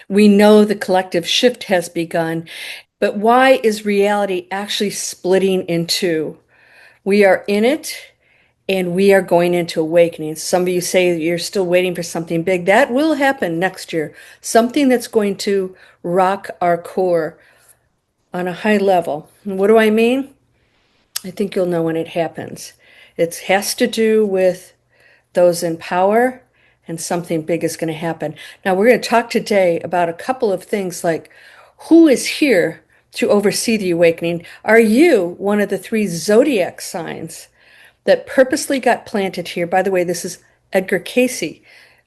We know the collective shift has begun, but why is reality actually splitting in two? We are in it and we are going into awakening. Some of you say you're still waiting for something big. That will happen next year. Something that's going to rock our core on a high level. And what do I mean? I think you'll know when it happens. It has to do with those in power, and something big is going to happen. Now, we're going to talk today about a couple of things like who is here to oversee the awakening? Are you one of the three zodiac signs that purposely got planted here? By the way, this is Edgar Cayce,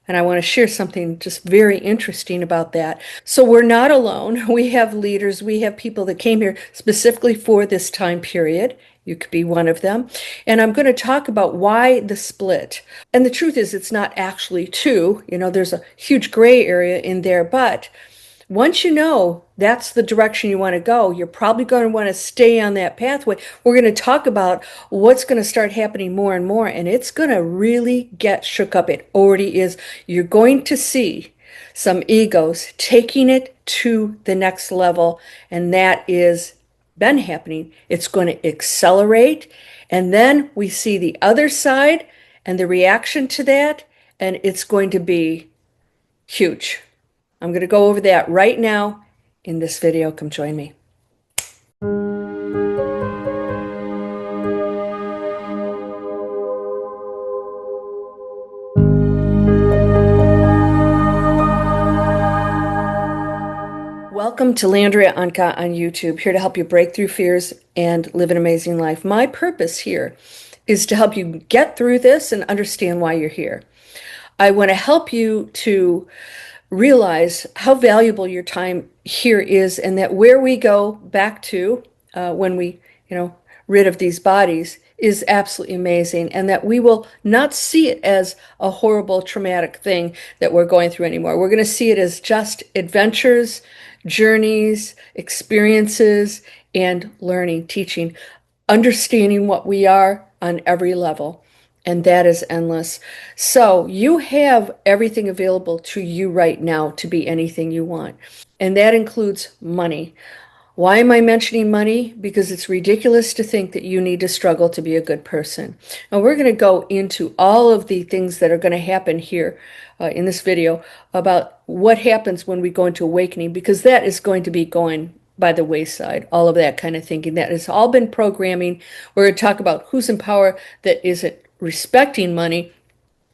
and I want to share something just very interesting about that. So we're not alone. We have leaders, we have people that came here specifically for this time period. You could be one of them. And I'm going to talk about why the split. And the truth is, it's not actually two. There's a huge gray area in there, but once you know that's the direction you want to go, you're probably going to want to stay on that pathway. We're going to talk about what's going to start happening more and more, and it's going to really get shook up. It already is. You're going to see some egos taking it to the next level, and that is been happening. It's going to accelerate, and then we see the other side and the reaction to that, and it's going to be huge. I'm going to go over that right now in this video. Come join me. Welcome to Landria, Onkka on YouTube, here to help you break through fears and live an amazing life. My purpose here is to help you get through this and understand why you're here. I want to help you to realize how valuable your time here is, and that where we go back to when we, rid of these bodies is absolutely amazing, and that we will not see it as a horrible, traumatic thing that we're going through anymore. We're going to see it as just adventures, journeys, experiences, and learning, teaching, understanding what we are on every level. And that is endless. So you have everything available to you right now to be anything you want. And that includes money. Why am I mentioning money? Because it's ridiculous to think that you need to struggle to be a good person. And we're going to go into all of the things that are going to happen here in this video about what happens when we go into awakening, because that is going to be going by the wayside, all of that kind of thinking. That has all been programming. We're going to talk about who's in power that isn't respecting money,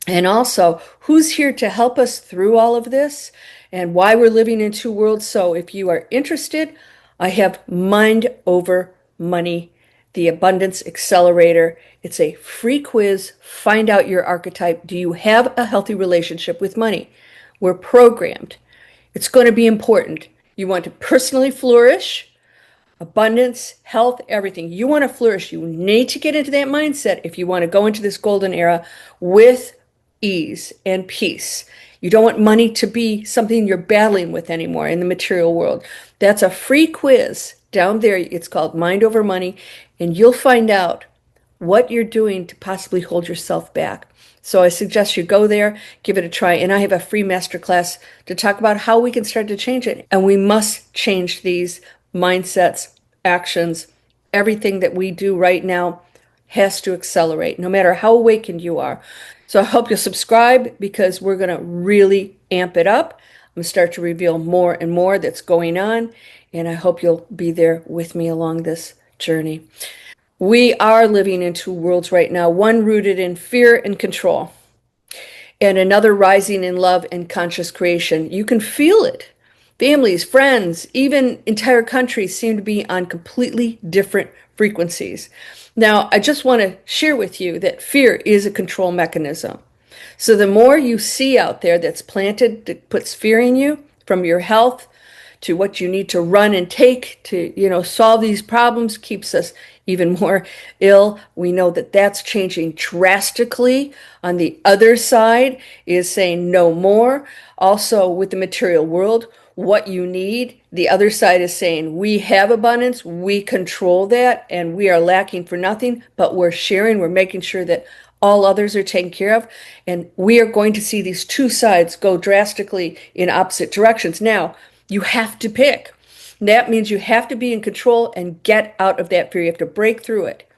and also who's here to help us through all of this and why we're living in two worlds. So if you are interested, I have Mind Over Money, the Abundance Accelerator. It's a free quiz. Find out your archetype. Do you have a healthy relationship with money? We're programmed. It's going to be important. You want to personally flourish, abundance, health, everything. You want to flourish. You need to get into that mindset if you want to go into this golden era with ease and peace. You don't want money to be something you're battling with anymore in the material world. That's a free quiz down there. It's called Mind Over Money, and you'll find out what you're doing to possibly hold yourself back. So I suggest you go there, give it a try. And I have a free masterclass to talk about how we can start to change it. And we must change these mindsets, actions. Everything that we do right now has to accelerate, no matter how awakened you are. So I hope you'll subscribe, because we're going to really amp it up. I'm going to start to reveal more and more that's going on, and I hope you'll be there with me along this journey. We are living in two worlds right now, one rooted in fear and control, and another rising in love and conscious creation. You can feel it. Families, friends, even entire countries seem to be on completely different frequencies. Now, I just want to share with you that fear is a control mechanism. So the more you see out there that's planted, that puts fear in you, from your health to what you need to run and take to, solve these problems, keeps us even more ill. We know that that's changing drastically. On the other side is saying no more. Also with the material world, what you need. The other side is saying we have abundance, we control that, and we are lacking for nothing, but we're sharing, we're making sure that all others are taken care of. And we are going to see these two sides go drastically in opposite directions. Now, you have to pick. That means you have to be in control and get out of that fear. You have to break through it.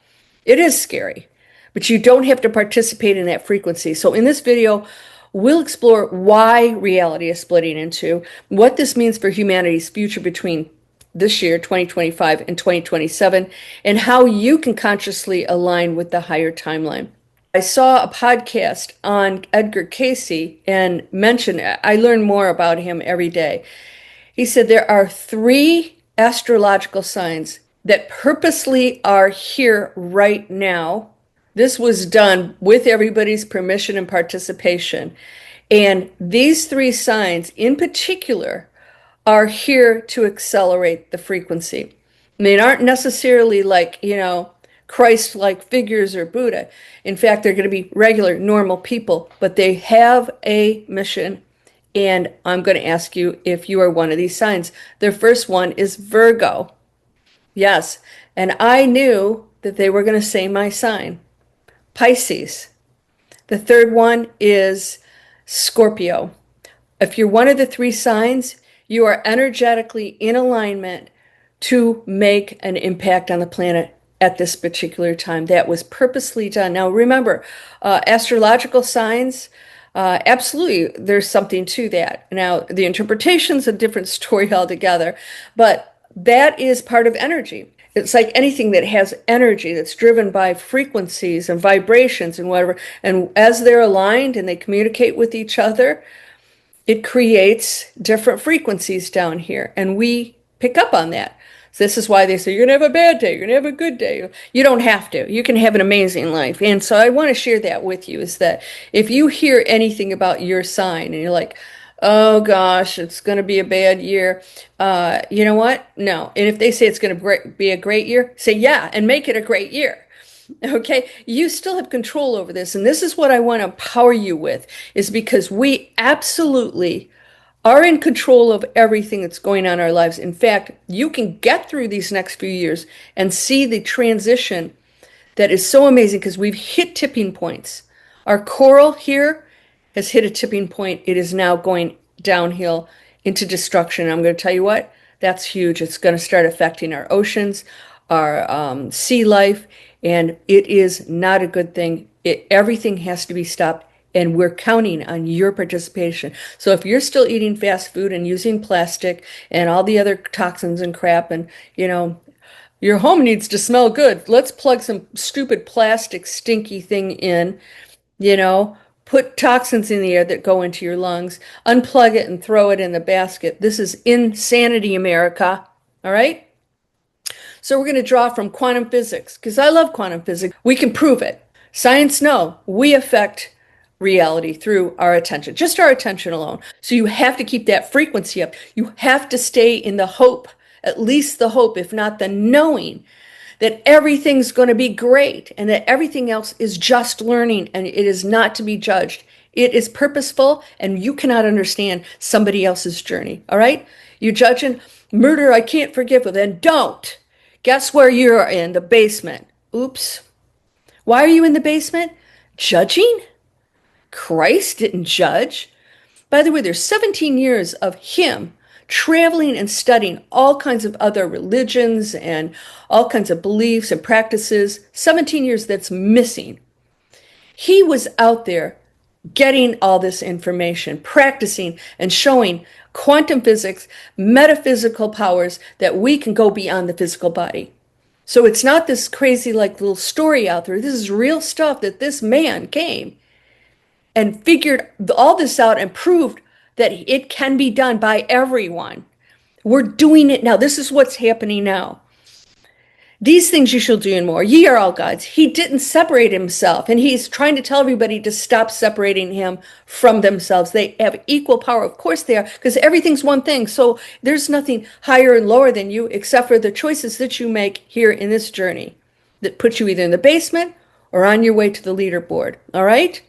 It is scary, but you don't have to participate in that frequency. So in this video, we'll explore why reality is splitting in two, what this means for humanity's future between this year, 2025, and 2027, and how you can consciously align with the higher timeline. I saw a podcast on Edgar Cayce and mentioned, I learn more about him every day. He said there are 3 astrological signs that purposely are here right now. This was done with everybody's permission and participation. And these 3 signs in particular are here to accelerate the frequency. They aren't necessarily like, Christ-like figures or Buddha. In fact, they're going to be regular, normal people, but they have a mission. And I'm going to ask you if you are one of these signs. The first one is Virgo. Yes, and I knew that they were going to say my sign. Pisces. The third one is Scorpio. If you're one of the 3 signs, you are energetically in alignment to make an impact on the planet at this particular time. That was purposely done. Now remember, astrological signs, absolutely, there's something to that. Now, the interpretation's a different story altogether, but that is part of energy. It's like anything that has energy that's driven by frequencies and vibrations and whatever. And as they're aligned and they communicate with each other, it creates different frequencies down here. And we pick up on that. So this is why they say, you're going to have a bad day, you're going to have a good day. You don't have to. You can have an amazing life. And so I want to share that with you, is that if you hear anything about your sign and you're like, oh gosh, it's going to be a bad year, you know what? No. And if they say it's going to be a great year, say yeah, and make it a great year. Okay, you still have control over this. And this is what I want to empower you with, is because we absolutely are in control of everything that's going on in our lives. In fact, you can get through these next few years and see the transition that is so amazing, because we've hit tipping points. Our coral here has hit a tipping point. It is now going downhill into destruction. I'm going to tell you what, that's huge. It's going to start affecting our oceans, our sea life, and it is not a good thing. Everything has to be stopped. And we're counting on your participation. So if you're still eating fast food and using plastic and all the other toxins and crap, and your home needs to smell good, let's plug some stupid plastic stinky thing in, put toxins in the air that go into your lungs, unplug it and throw it in the basket. This is insanity, America. All right? So we're going to draw from quantum physics, because I love quantum physics. We can prove it. Science, no. We affect reality through our attention, just our attention alone. So you have to keep that frequency up. You have to stay in the hope, at least the hope, if not the knowing, that everything's going to be great and that everything else is just learning and it is not to be judged. It is purposeful, and you cannot understand somebody else's journey. All right? You're judging murder, I can't forgive. Well, then don't. Guess where you're in? The basement. Oops. Why are you in the basement? Judging? Christ didn't judge. By the way, there's 17 years of him traveling and studying all kinds of other religions and all kinds of beliefs and practices. 17 years that's missing. He was out there getting all this information, practicing and showing quantum physics, metaphysical powers that we can go beyond the physical body. So it's not this crazy little story out there. This is real stuff that this man came and figured all this out and proved that it can be done by everyone. We're doing it now. This is what's happening now. These things you shall do and more. Ye are all gods. He didn't separate himself, and he's trying to tell everybody to stop separating him from themselves. They have equal power. Of course they are, because everything's one thing. So there's nothing higher and lower than you except for the choices that you make here in this journey that put you either in the basement or on your way to the leaderboard. All right?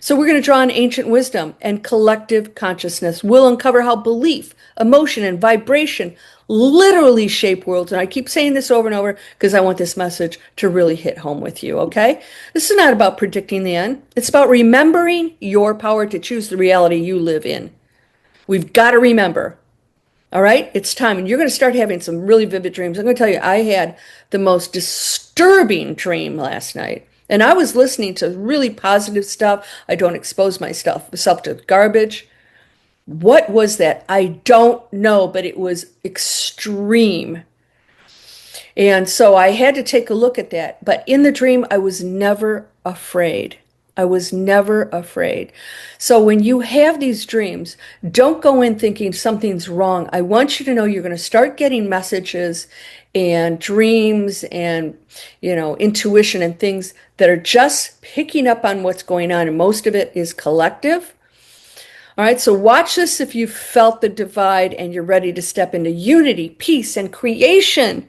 So we're going to draw on ancient wisdom and collective consciousness. We'll uncover how belief, emotion, and vibration literally shape worlds. And I keep saying this over and over because I want this message to really hit home with you, okay? This is not about predicting the end. It's about remembering your power to choose the reality you live in. We've got to remember. All right, it's time. And you're going to start having some really vivid dreams. I'm going to tell you, I had the most disturbing dream last night. And I was listening to really positive stuff. I don't expose myself to garbage. What was that? I don't know, but it was extreme. And so I had to take a look at that. But in the dream, I was never afraid. I was never afraid. So when you have these dreams, don't go in thinking something's wrong. I want you to know you're going to start getting messages and dreams and, intuition and things that are just picking up on what's going on. And most of it is collective. All right, so watch this if you've felt the divide and you're ready to step into unity, peace, and creation.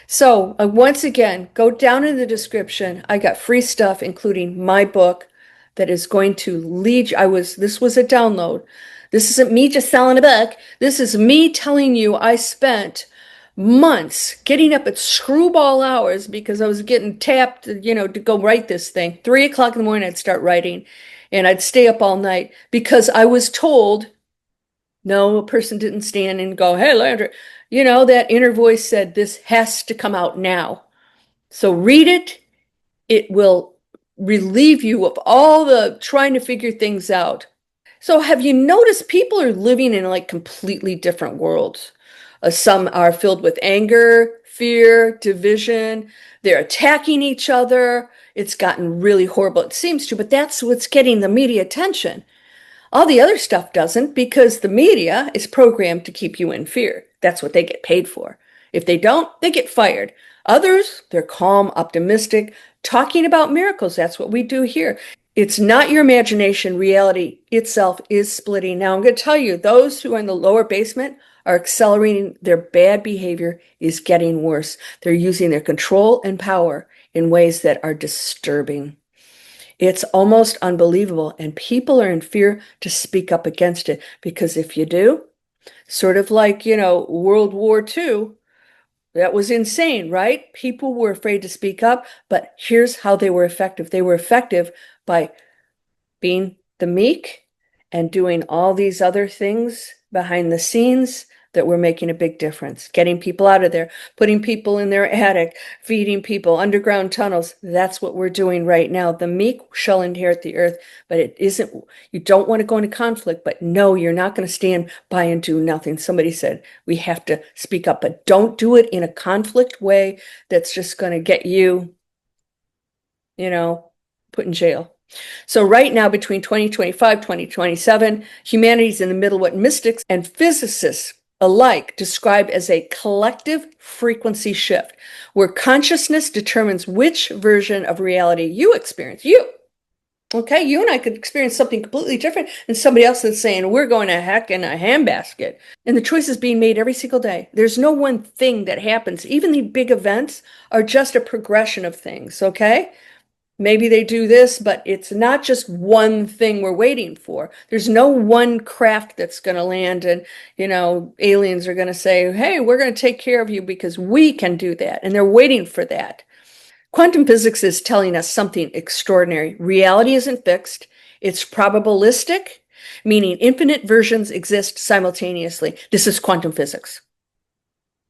So once again, go down in the description. I got free stuff, including my book that is going to lead you. This was a download. This isn't me just selling a book. This is me telling you I spent months getting up at screwball hours because I was getting tapped, to go write this thing. 3 o'clock in the morning, I'd start writing and I'd stay up all night because I was told, no, a person didn't stand and go, hey, Landria. That inner voice said, this has to come out now. So read it. It will relieve you of all the trying to figure things out. So have you noticed people are living in like completely different worlds? Some are filled with anger, fear, division. They're attacking each other. It's gotten really horrible. It seems to, but that's what's getting the media attention. All the other stuff doesn't because the media is programmed to keep you in fear. That's what they get paid for. If they don't, they get fired. Others, they're calm, optimistic, talking about miracles. That's what we do here. It's not your imagination. Reality itself is splitting. Now, I'm going to tell you, those who are in the lower basement are accelerating. Their bad behavior is getting worse. They're using their control and power in ways that are disturbing. It's almost unbelievable, and people are in fear to speak up against it because if you do, sort of like, World War II, that was insane, right? People were afraid to speak up, but here's how they were effective. They were effective by being the meek and doing all these other things behind the scenes that were making a big difference. Getting people out of there, putting people in their attic, feeding people, underground tunnels. That's what we're doing right now. The meek shall inherit the earth, but it isn't, you don't want to go into conflict, but no, you're not going to stand by and do nothing. Somebody said we have to speak up, but don't do it in a conflict way that's just going to get you, put in jail. So right now, between 2025, 2027, humanity's in the middle of what mystics and physicists alike describe as a collective frequency shift, where consciousness determines which version of reality you experience. Okay, you and I could experience something completely different than somebody else that's saying, we're going to heck in a handbasket. And the choice is being made every single day. There's no one thing that happens. Even the big events are just a progression of things, okay? Maybe they do this, but it's not just one thing we're waiting for. There's no one craft that's going to land and, aliens are going to say, hey, we're going to take care of you because we can do that. And they're waiting for that. Quantum physics is telling us something extraordinary. Reality isn't fixed. It's probabilistic, meaning infinite versions exist simultaneously. This is quantum physics.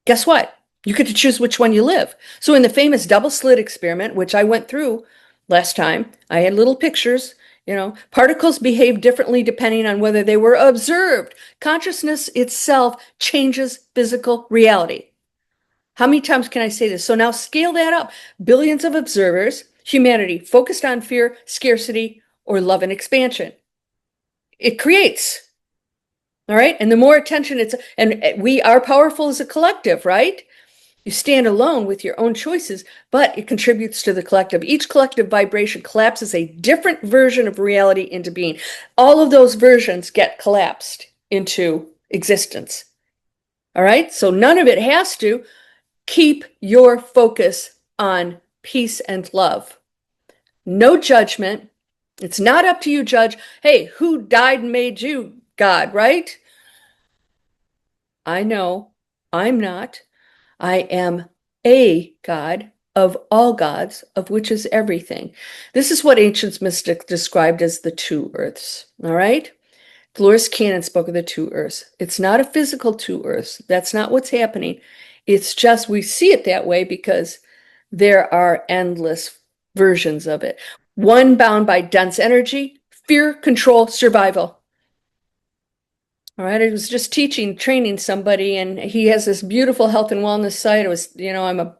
Guess what? You get to choose which one you live. So in the famous double slit experiment, which I went through last time, I had little pictures, particles behave differently depending on whether they were observed. Consciousness itself changes physical reality. How many times can I say this? So now scale that up. Billions of observers, humanity focused on fear, scarcity, or love and expansion. It creates. All right. And the more attention and we are powerful as a collective, right? You stand alone with your own choices, but it contributes to the collective. Each collective vibration collapses a different version of reality into being. All of those versions get collapsed into existence. All right? So none of it has to. Keep your focus on peace and love. No judgment, It's not up to you, judge. Hey, who died and made you? God, right? I know I'm not. I am a God of all gods, of which is everything. This is what ancient mystics described as the two earths. All right? Dolores Cannon spoke of the two earths. It's not a physical two earths. That's not what's happening. It's just we see it that way because there are endless versions of it. One bound by dense energy, fear, control, survival. All right, I was just training somebody, and he has this beautiful health and wellness site.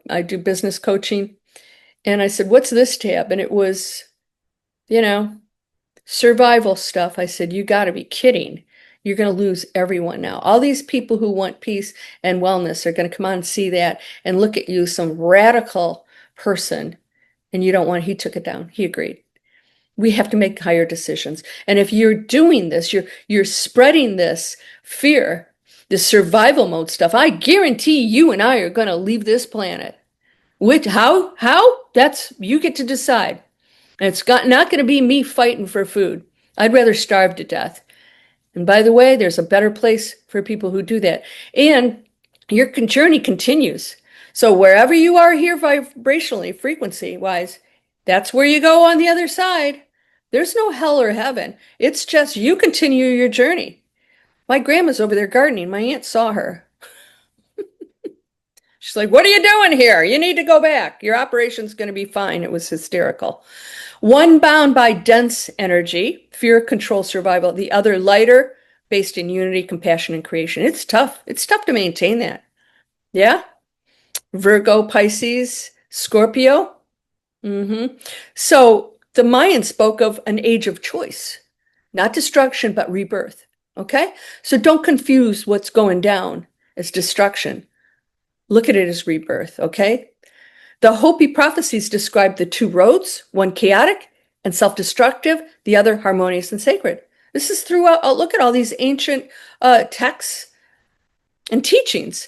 I do business coaching, and I said, "What's this tab?" And it was, you know, survival stuff. I said, "You got to be kidding. You're going to lose everyone now. All these people who want peace and wellness are going to come on and see that and look at you, some radical person, and you don't want." He took it down. He agreed. We have to make higher decisions. And if you're doing this, you're spreading this fear, this survival mode stuff. I guarantee you and I are going to leave this planet. Which how? That's you get to decide. And not going to be me fighting for food. I'd rather starve to death. And by the way, there's a better place for people who do that. And your journey continues. So wherever you are here vibrationally, frequency wise, that's where you go on the other side. There's no hell or heaven. It's just you continue your journey. My grandma's over there gardening. My aunt saw her. She's like, "What are you doing here? You need to go back. Your operation's going to be fine." It was hysterical. One bound by dense energy, fear, control, survival. The other lighter, based in unity, compassion, and creation. It's tough. It's tough to maintain that. Yeah? Virgo, Pisces, Scorpio. So the Mayans spoke of an age of choice, not destruction, but rebirth. Okay? So don't confuse what's going down as destruction. Look at it as rebirth. Okay? The Hopi prophecies describe the two roads, one chaotic and self-destructive, the other harmonious and sacred. This is throughout. Look at all these ancient texts and teachings.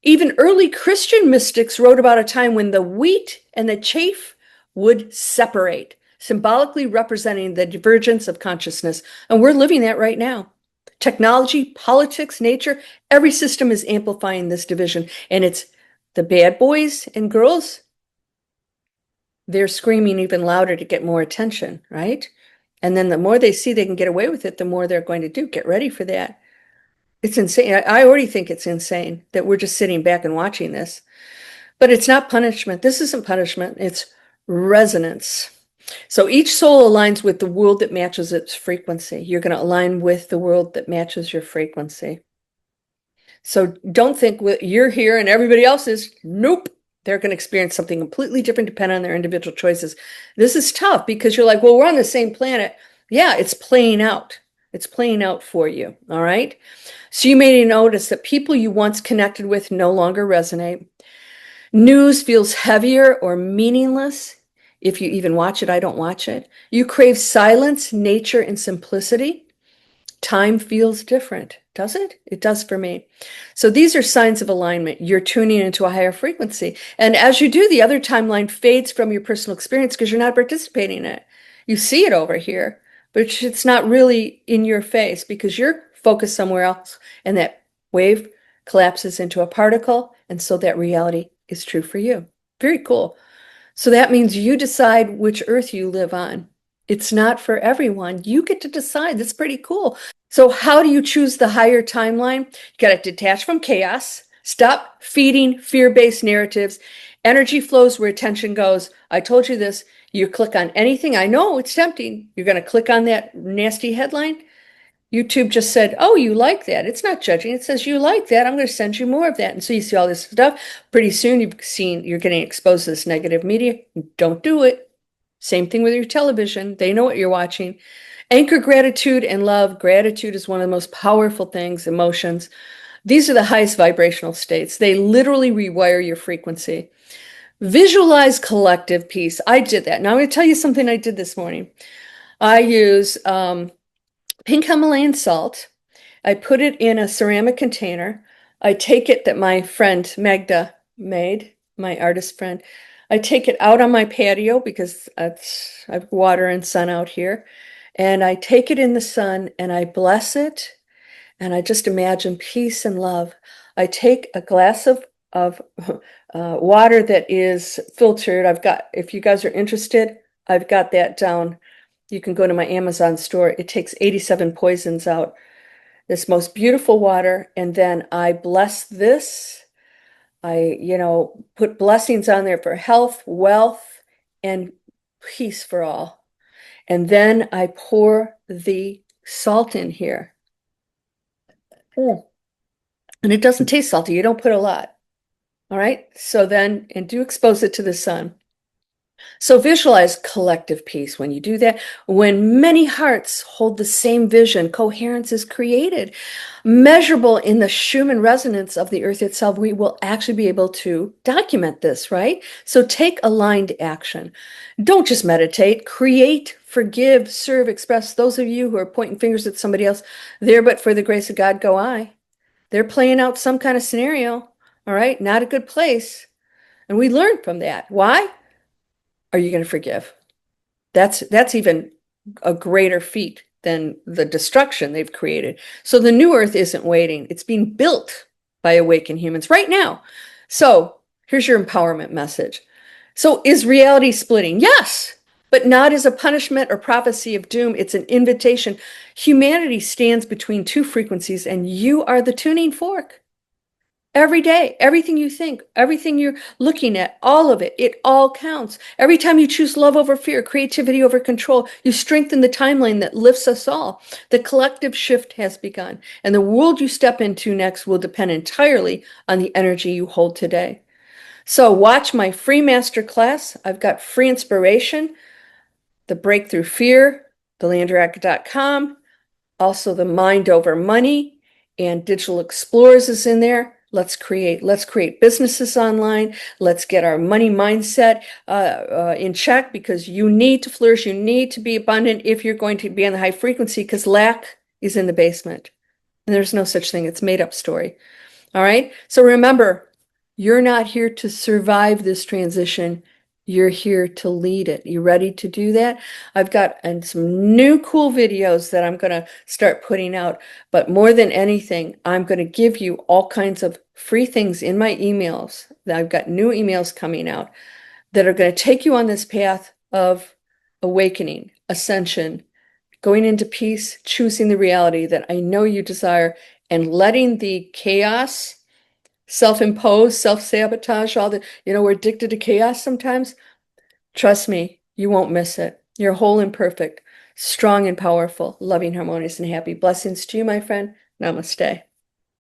Even early Christian mystics wrote about a time when the wheat and the chaff would separate, symbolically representing the divergence of consciousness. And we're living that right now. Technology, politics, nature, every system is amplifying this division. And it's the bad boys and girls, they're screaming even louder to get more attention, right? And then the more they see they can get away with it, the more they're going to do. Get ready for that. It's insane. I already think it's insane that we're just sitting back and watching this. But it's not punishment. This isn't punishment. It's resonance. So each soul aligns with the world that matches its frequency. You're going to align with the world that matches your frequency. So don't think you're here and everybody else is. Nope. They're going to experience something completely different depending on their individual choices. This is tough because you're like, well, we're on the same planet. Yeah, it's playing out. It's playing out for you. All right. So you may notice that people you once connected with no longer resonate. News feels heavier or meaningless. If you even watch it, I don't watch it. You crave silence, nature, and simplicity. Time feels different, does it? It does for me. So these are signs of alignment. You're tuning into a higher frequency. And as you do, the other timeline fades from your personal experience because you're not participating in it. You see it over here, but it's not really in your face because you're focused somewhere else. And that wave collapses into a particle. And so that reality is true for you. Very cool. So that means you decide which earth you live on. It's not for everyone. You get to decide. That's pretty cool. So how do you choose the higher timeline? You got to detach from chaos. Stop feeding fear-based narratives. Energy flows where attention goes. I told you this. You click on anything. I know it's tempting. You're going to click on that nasty headline. YouTube just said, "Oh, you like that." It's not judging. It says, "You like that. I'm going to send you more of that." And so you see all this stuff. Pretty soon you're getting exposed to this negative media. Don't do it. Same thing with your television. They know what you're watching. Anchor gratitude and love. Gratitude is one of the most powerful things, emotions. These are the highest vibrational states. They literally rewire your frequency. Visualize collective peace. I did that. Now I'm going to tell you something I did this morning. I use pink Himalayan salt. I put it in a ceramic container. I take it that my friend Magda made, my artist friend. I take it out on my patio because I have water and sun out here. And I take it in the sun and I bless it. And I just imagine peace and love. I take a glass of water that is filtered. If you guys are interested, I've got that down. You can go to my Amazon store. It takes 87 poisons out. This most beautiful water. And then I bless this. Put blessings on there for health, wealth, and peace for all. And then I pour the salt in here. Mm. And it doesn't taste salty. You don't put a lot. All right. So then, and do expose it to the sun. So visualize collective peace when you do that. When many hearts hold the same vision, coherence is created. Measurable in the Schumann resonance of the earth itself, we will actually be able to document this, right? So take aligned action. Don't just meditate, create, forgive, serve, express. Those of you who are pointing fingers at somebody else, there but for the grace of God go I. They're playing out some kind of scenario, all right? Not a good place. And we learn from that. Why? Are you going to forgive? That's even a greater feat than the destruction they've created. So the new earth isn't waiting. It's being built by awakened humans right now. So here's your empowerment message. So is reality splitting? Yes, but not as a punishment or prophecy of doom. It's an invitation. Humanity stands between two frequencies, and you are the tuning fork. Every day, everything you think, everything you're looking at, all of it, it all counts. Every time you choose love over fear, creativity over control, you strengthen the timeline that lifts us all. The collective shift has begun, and the world you step into next will depend entirely on the energy you hold today. So watch my free masterclass. I've got free inspiration, the breakthrough fear, thelandria.com, also the mind over money, and digital explorers is in there. Let's create businesses online. Let's get our money mindset in check, because you need to flourish. You need to be abundant if you're going to be on the high frequency, because lack is in the basement. And there's no such thing. It's a made up story. All right. So remember, you're not here to survive this transition. You're here to lead it. You ready to do that? I've got some new cool videos that I'm going to start putting out. But more than anything, I'm going to give you all kinds of free things in my emails. I've got new emails coming out that are going to take you on this path of awakening, ascension, going into peace, choosing the reality that I know you desire, and letting the chaos, self-imposed, self-sabotage, we're addicted to chaos sometimes. Trust me, you won't miss it. You're whole and perfect, strong and powerful, loving, harmonious, and happy. Blessings to you, my friend. Namaste.